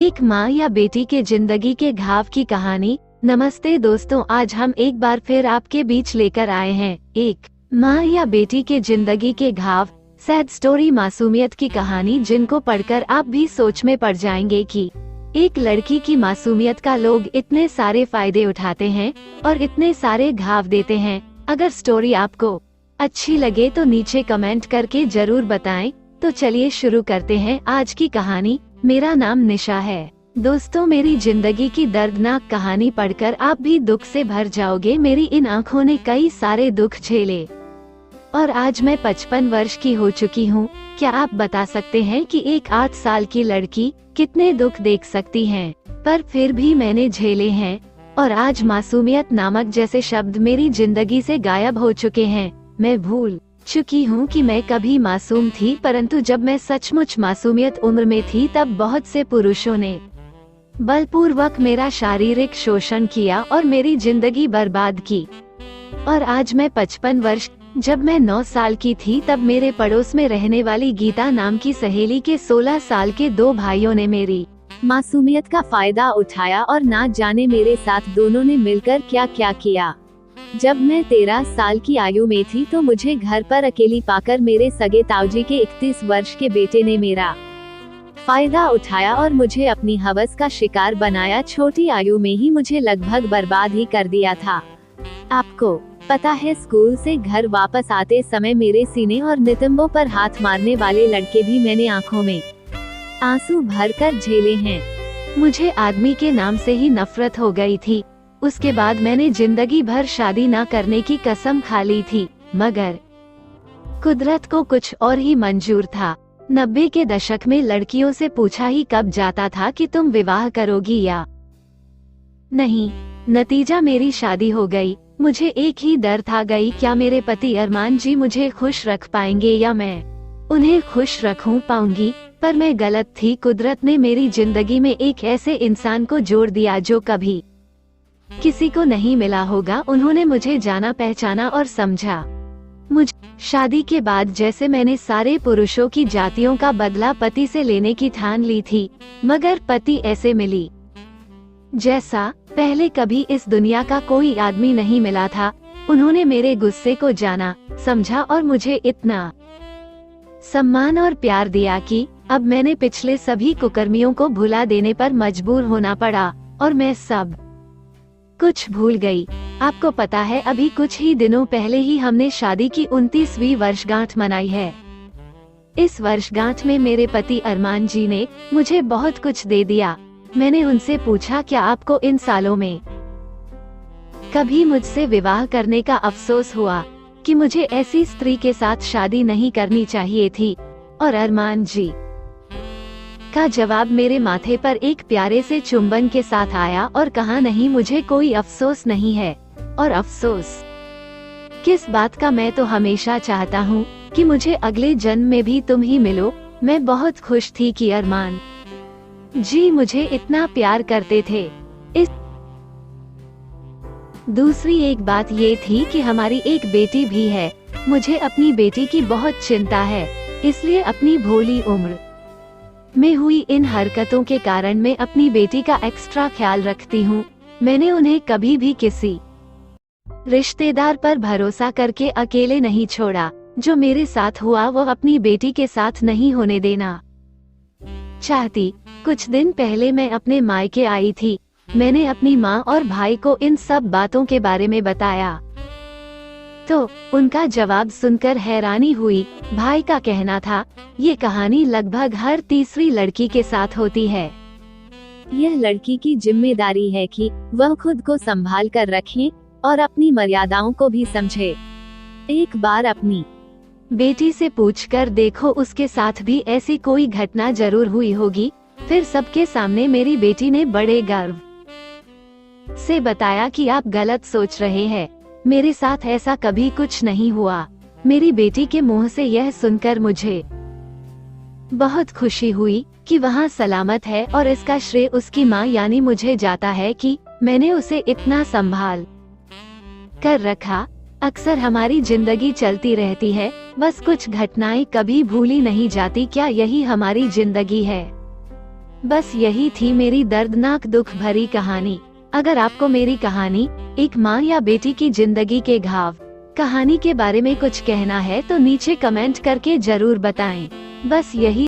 एक माँ या बेटी के जिंदगी के घाव की कहानी। नमस्ते दोस्तों, आज हम एक बार फिर आपके बीच लेकर आए हैं एक माँ या बेटी के जिंदगी के घाव, सैड स्टोरी, मासूमियत की कहानी जिनको पढ़कर आप भी सोच में पड़ जाएंगे कि एक लड़की की मासूमियत का लोग इतने सारे फायदे उठाते हैं और इतने सारे घाव देते हैं। अगर स्टोरी आपको अच्छी लगे तो नीचे कमेंट करके जरूर बताएं। तो चलिए शुरू करते हैं आज की कहानी। मेरा नाम निशा है। दोस्तों, मेरी जिंदगी की दर्दनाक कहानी पढ़कर आप भी दुख से भर जाओगे। मेरी इन आँखों ने कई सारे दुख झेले और आज मैं 55 वर्ष की हो चुकी हूँ। क्या आप बता सकते हैं कि एक 8 साल की लड़की कितने दुख देख सकती है? पर फिर भी मैंने झेले हैं और आज मासूमियत नामक जैसे शब्द मेरी जिंदगी से गायब हो चुके हैं। मैं भूल चुकी हूँ कि मैं कभी मासूम थी, परंतु जब मैं सचमुच मासूमियत उम्र में थी तब बहुत से पुरुषों ने बलपूर्वक मेरा शारीरिक शोषण किया और मेरी जिंदगी बर्बाद की। और आज मैं 55 वर्ष, जब मैं 9 साल की थी तब मेरे पड़ोस में रहने वाली गीता नाम की सहेली के 16 साल के 2 भाइयों ने मेरी मासूमियत का फायदा उठाया और ना जाने मेरे साथ दोनों ने मिलकर क्या क्या किया। जब मैं 13 साल की आयु में थी तो मुझे घर पर अकेली पाकर मेरे सगे ताऊजी के 31 वर्ष के बेटे ने मेरा फायदा उठाया और मुझे अपनी हवस का शिकार बनाया। छोटी आयु में ही मुझे लगभग बर्बाद ही कर दिया था। आपको पता है, स्कूल से घर वापस आते समय मेरे सीने और नितंबों पर हाथ मारने वाले लड़के भी मैंने आंखों में आंसू भरकर झेले हैं। मुझे आदमी के नाम से ही नफरत हो गई थी। उसके बाद मैंने जिंदगी भर शादी न करने की कसम खा ली थी, मगर कुदरत को कुछ और ही मंजूर था। 90 के दशक में लड़कियों से पूछा ही कब जाता था कि तुम विवाह करोगी या नहीं। नतीजा मेरी शादी हो गई। मुझे एक ही डर था गई, क्या मेरे पति अरमान जी मुझे खुश रख पाएंगे या मैं उन्हें खुश रखूं पाऊंगी। पर मैं गलत थी। कुदरत ने मेरी जिंदगी में एक ऐसे इंसान को जोड़ दिया जो कभी किसी को नहीं मिला होगा। उन्होंने मुझे जाना पहचाना और समझा। मुझे शादी के बाद जैसे मैंने सारे पुरुषों की जातियों का बदला पति से लेने की ठान ली थी, मगर पति ऐसे मिली जैसा पहले कभी इस दुनिया का कोई आदमी नहीं मिला था। उन्होंने मेरे गुस्से को जाना, समझा और मुझे इतना सम्मान और प्यार दिया कि अब मैंने पिछले सभी कुकर्मियों को भुला देने पर मजबूर होना पड़ा और मैं सब कुछ भूल गई। आपको पता है, अभी कुछ ही दिनों पहले ही हमने शादी की 29वीं वर्षगांठ मनाई है। इस वर्षगांठ में मेरे पति अरमान जी ने मुझे बहुत कुछ दे दिया। मैंने उनसे पूछा, क्या आपको इन सालों में कभी मुझसे विवाह करने का अफसोस हुआ कि मुझे ऐसी स्त्री के साथ शादी नहीं करनी चाहिए थी? और अरमान जी का जवाब मेरे माथे पर एक प्यारे से चुंबन के साथ आया और कहा, नहीं, मुझे कोई अफसोस नहीं है। और अफसोस किस बात का? मैं तो हमेशा चाहता हूँ कि मुझे अगले जन्म में भी तुम ही मिलो। मैं बहुत खुश थी कि अरमान जी मुझे इतना प्यार करते थे। इस दूसरी एक बात ये थी कि हमारी एक बेटी भी है। मुझे अपनी बेटी की बहुत चिंता है, इसलिए अपनी भोली उम्र में हुई इन हरकतों के कारण मैं अपनी बेटी का एक्स्ट्रा ख्याल रखती हूँ। मैंने उन्हें कभी भी किसी रिश्तेदार पर भरोसा करके अकेले नहीं छोड़ा। जो मेरे साथ हुआ वो अपनी बेटी के साथ नहीं होने देना चाहती। कुछ दिन पहले मैं अपने मायके आई थी। मैंने अपनी माँ और भाई को इन सब बातों के बारे में बताया तो उनका जवाब सुनकर हैरानी हुई। भाई का कहना था, ये कहानी लगभग हर तीसरी लड़की के साथ होती है। यह लड़की की जिम्मेदारी है कि वह खुद को संभाल कर रखे और अपनी मर्यादाओं को भी समझे। एक बार अपनी बेटी से पूछकर देखो, उसके साथ भी ऐसी कोई घटना जरूर हुई होगी। फिर सबके सामने मेरी बेटी ने बड़े गर्व से बताया कि आप गलत सोच रहे हैं, मेरे साथ ऐसा कभी कुछ नहीं हुआ। मेरी बेटी के मुंह से यह सुनकर मुझे बहुत खुशी हुई कि वहाँ सलामत है और इसका श्रेय उसकी माँ यानी मुझे जाता है कि मैंने उसे इतना संभाल कर रखा। अक्सर हमारी जिंदगी चलती रहती है, बस कुछ घटनाएं कभी भूली नहीं जाती। क्या यही हमारी जिंदगी है? बस यही थी मेरी दर्दनाक दुख भरी कहानी। अगर आपको मेरी कहानी एक माँ या बेटी की जिंदगी के घाव कहानी के बारे में कुछ कहना है तो नीचे कमेंट करके जरूर बताएं। बस यही